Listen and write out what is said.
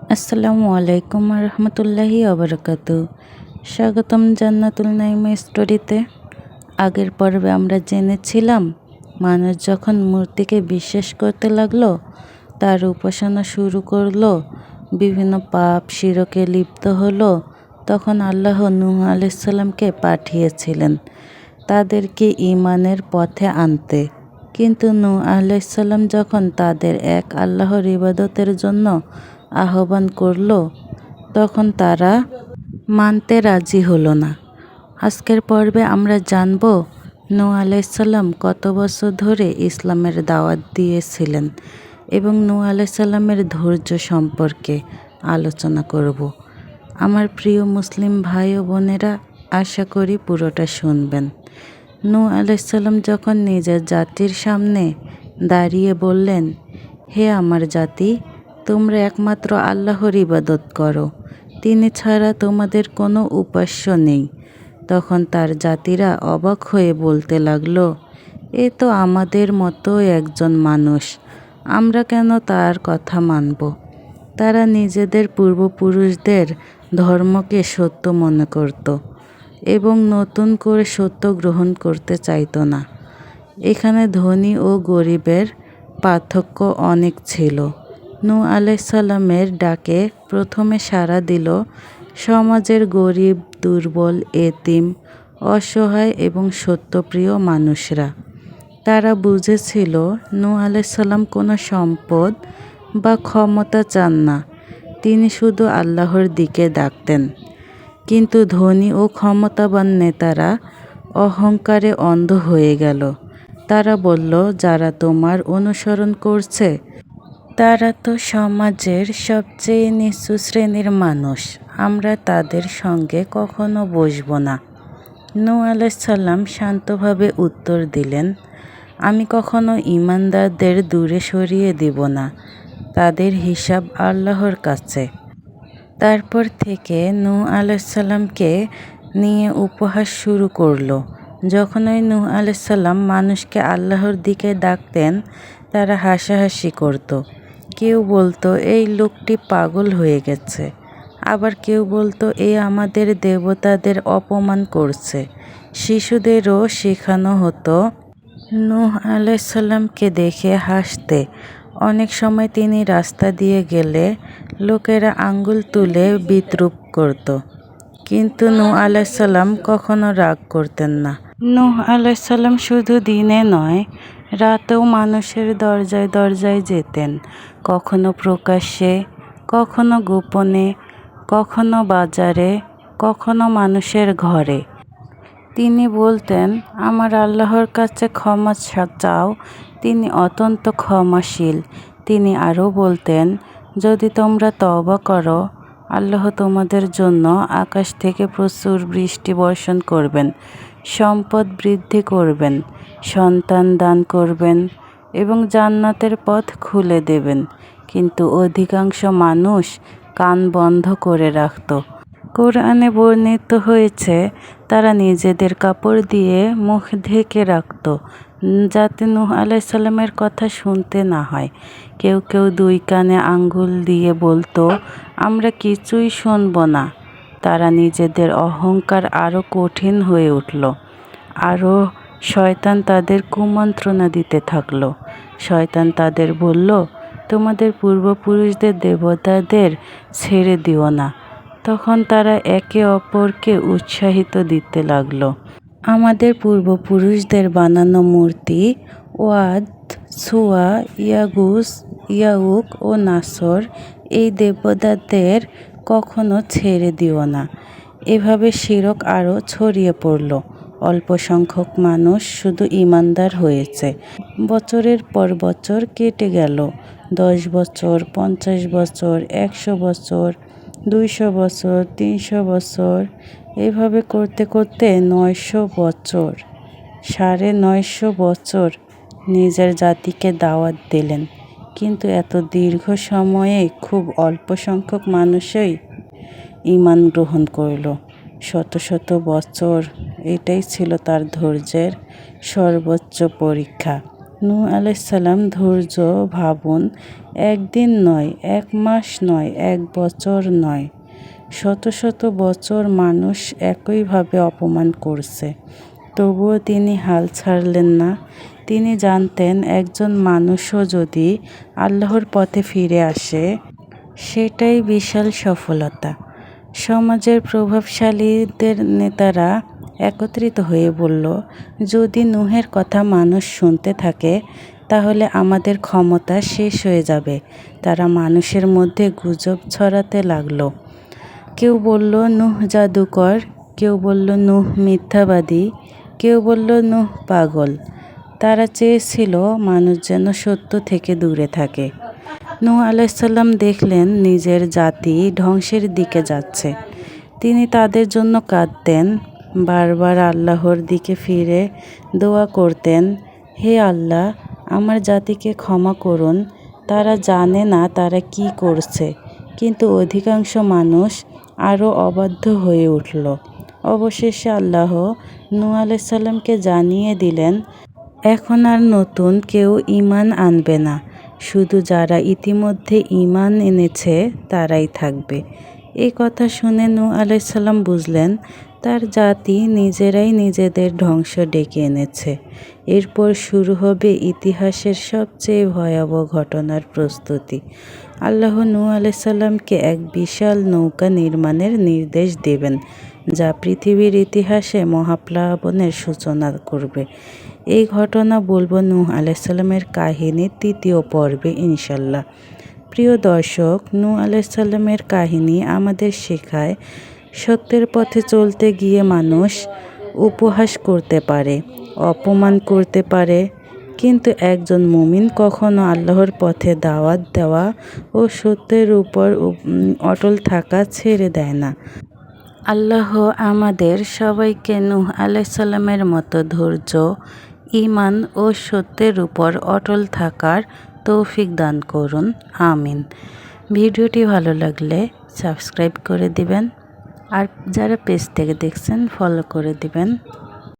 আসসালামু আলাইকুম রহমতুল্লাহি অবরাকাতু। স্বাগতম জান্নাতুল নাইমা স্টোরিতে। আগের পর্বে আমরা জেনেছিলাম মানুষ যখন মূর্তিকে বিশ্বাস করতে লাগলো, তার উপাসনা শুরু করলো, বিভিন্ন পাপ শিরকে লিপ্ত হলো, তখন আল্লাহ নূহ আলাইহিস সালামকে পাঠিয়েছিলেন তাদেরকে ঈমানের পথে আনতে। কিন্তু নূহ আলাইহিস সালাম যখন তাদের এক আল্লাহর ইবাদতের জন্য আহ্বান করল, তখন তারা মানতে রাজি হলো না। আজকের পর্বে আমরা জানব নূহ আলাইহিস সালাম কত বছর ধরে ইসলামের দাওয়াত দিয়েছিলেন এবং নূহ আলাইহিস সালামের ধৈর্য সম্পর্কে আলোচনা করব। আমার প্রিয় মুসলিম ভাই ও বোনেরা, আশা করি পুরোটা শুনবেন। নূহ আলাইহিস সালাম যখন নিজের জাতির সামনে দাঁড়িয়ে বললেন, হে আমার জাতি, তোমরা একমাত্র আল্লাহর ইবাদত করো, তিনি ছাড়া তোমাদের কোনো উপাস্য নেই। তখন তার জাতিরা অবাক হয়ে বলতে লাগলো, এ তো আমাদের মতো একজন মানুষ, আমরা কেন তার কথা মানব? তারা নিজেদের পূর্বপুরুষদের ধর্মকে সত্য মনে করত এবং নতুন করে সত্য গ্রহণ করতে চাইত না। এখানে ধনী ও গরিবের পার্থক্য অনেক ছিল। নূহ আলাইহিস সালামের ডাকে প্রথমে সাড়া দিল সমাজের গরিব, দুর্বল, এতিম, অসহায় এবং সত্যপ্রিয় মানুষরা। তারা বুঝেছিল নূহ আলাইহিস সালাম কোনো সম্পদ বা ক্ষমতা চান না, তিনি শুধু আল্লাহর দিকে ডাকতেন। কিন্তু ধনী ও ক্ষমতাবান নেতারা অহংকারে অন্ধ হয়ে গেল। তারা বলল, যারা তোমার অনুসরণ করছে তারা তো সমাজের সবচেয়ে নিচু শ্রেণীর মানুষ, আমরা তাদের সঙ্গে কখনো বসব না। নূহ আলাইহিস সালাম শান্তভাবে উত্তর দিলেন, আমি কখনো ঈমানদারদের দূরে সরিয়ে দিব না, তাদের হিসাব আল্লাহর কাছে। তারপর থেকে নূহ আলাইহিস সালামকে নিয়ে উপহাস শুরু করলো। যখনই নূহ আলাইহিস সালাম মানুষকে আল্লাহর দিকে ডাকতেন, তারা হাসাহাসি করত। কেউ বলতো, এই লোকটি পাগল হয়ে গেছে। আবার কেউ বলতো, এ আমাদের দেবতাদের অপমান করছে। শিশুদেরও শেখানো হতো নূহ আলাইহিস সালামকে দেখে হাসতে। অনেক সময় তিনি রাস্তা দিয়ে গেলে লোকেরা আঙ্গুল তুলে বিদ্রূপ করত, কিন্তু নূহ আলাইহিস সালাম কখনো রাগ করতেন না। নূহ আলাইহিস সালাম শুধু দিনে নয়, রাতেও মানুষের দরজায় দরজায় যেতেন, কখনো প্রকাশ্যে, কখনো গোপনে, কখনো বাজারে, কখনো মানুষের ঘরে। তিনি বলতেন, আমার আল্লাহর কাছে ক্ষমা চাও, তিনি অত্যন্ত ক্ষমাশীল। তিনি আরও বলতেন, যদি তোমরা তওবা করো, আল্লাহ তোমাদের জন্য আকাশ থেকে প্রচুর বৃষ্টি বর্ষণ করবেন, সম্পদ বৃদ্ধি করবেন, সন্তান দান করবেন এবং জান্নাতের পথ খুলে দেবেন। কিন্তু অধিকাংশ মানুষ কান বন্ধ করে রাখত। কোরআনে বর্ণিত হয়েছে, তারা নিজেদের কাপড় দিয়ে মুখ ঢেকে রাখত, যাতে নূহ আলাইহিস সালামের কথা শুনতে না হয়। কেউ কেউ দুই কানে আঙ্গুল দিয়ে বলতো, আমরা কিছুই শুনব না। তারা নিজেদের অহংকার আরও কঠিন হয়ে উঠল। আরও শয়তান তাদের কুমন্ত্রণা দিতে থাকল। শয়তান তাদের বলল, তোমাদের পূর্বপুরুষদের দেবতাদের ছেড়ে দিও না। তখন তারা একে অপরকে উৎসাহিত দিতে লাগল, আমাদের পূর্বপুরুষদের বানানো মূর্তি ওয়াদ, সুয়া, ইয়াগুস, ইয়াউক ও নাসর, এই দেবতাদের কখনো ছেড়ে দিও না। এভাবে শিরক আরও ছড়িয়ে পড়ল। অল্প সংখ্যক মানুষ শুধু ঈমানদার হয়েছে। বছরের পর বছর কেটে গেল। 10 বছর, 50 বছর, 100 বছর, 200 বছর, 300 বছর, এভাবে করতে করতে 900 বছর, 950 বছর নিজের জাতিকে দাওয়াত দিলেন। কিন্তু এত দীর্ঘ সময়ে খুব অল্প সংখ্যক মানুষই ঈমান গ্রহণ করল। শত শত বছর, এটাই ছিল তার ধৈর্যের সর্বোচ্চ পরীক্ষা। নূহ আলাইসাল্লাম ধৈর্য ভাবুন, একদিন নয়, 1 মাস নয়, 1 বছর নয়, শত শত বছর মানুষ একইভাবে অপমান করছে। তবুও তিনি হাল ছাড়লেন না। তিনি জানতেন একজন মানুষও যদি আল্লাহর পথে ফিরে আসে, সেটাই বিশাল সফলতা। সমাজের প্রভাবশালীদের নেতারা একত্রিত হয়ে বলল, যদি নূহের কথা মানুষ শুনতে থাকে তাহলে আমাদের ক্ষমতা শেষ হয়ে যাবে। তারা মানুষের মধ্যে গুজব ছড়াতে লাগলো। কেউ বলল নূহ জাদুকর, কেউ বলল নূহ মিথ্যাবাদী, কেউ বলল নূহ পাগল। তারা চেয়েছিল মানুষ যেন সত্য থেকে দূরে থাকে। নূহ আলাইসাল্লাম দেখলেন নিজের জাতি ধ্বংসের দিকে যাচ্ছে। তিনি তাদের জন্য কাঁদতেন, বারবার আল্লাহর দিকে ফিরে দোয়া করতেন, হে আল্লাহ, আমার জাতিকে ক্ষমা করুন, তারা জানে না তারা কি করছে। কিন্তু অধিকাংশ মানুষ আরও অবাধ্য হয়ে উঠল। অবশেষে আল্লাহ নূহ আলাইসাল্লামকে জানিয়ে দিলেন, এখন আর নতুন কেউ ঈমান আনবে না, শুধু যারা ইতিমধ্যে ঈমান এনেছে তারাই থাকবে। এই কথা শুনে নূহ আলাইসাল্লাম বুঝলেন তার জাতি নিজেরাই নিজেদের ধ্বংস ডেকে এনেছে। এরপর শুরু হবে ইতিহাসের সবচেয়ে ভয়াবহ ঘটনার প্রস্তুতি। আল্লাহ নূহ আলাইসাল্লামকে এক বিশাল নৌকা নির্মাণের নির্দেশ দেবেন, যা পৃথিবীর ইতিহাসে মহাপ্লাবনের সূচনা করবে। এই ঘটনা বলবো নূহ আলাইসাল্লামের কাহিনীর 3য় পর্বে ইনশাল্লাহ। প্রিয় দর্শক, নূহ আলাইসাল্লামের কাহিনী আমাদের শেখায়, সত্যের পথে চলতে গিয়ে মানুষ উপহাস করতে পারে, অপমান করতে পারে, কিন্তু একজন মুমিন কখনো আল্লাহর পথে দাওয়াত দেওয়া ও সত্যের উপর অটল থাকা ছেড়ে দেয় না। আল্লাহ আমাদের সবাইকে নূহ আলাইসাল্লামের মতো ধৈর্য, ঈমান ও সত্যের উপর অটল থাকার তৌফিক দান করুন, আমিন। ভিডিওটি ভালো লাগলে সাবস্ক্রাইব করে দিবেন, আর যারা পেজ থেকে দেখছেন ফলো করে দিবেন।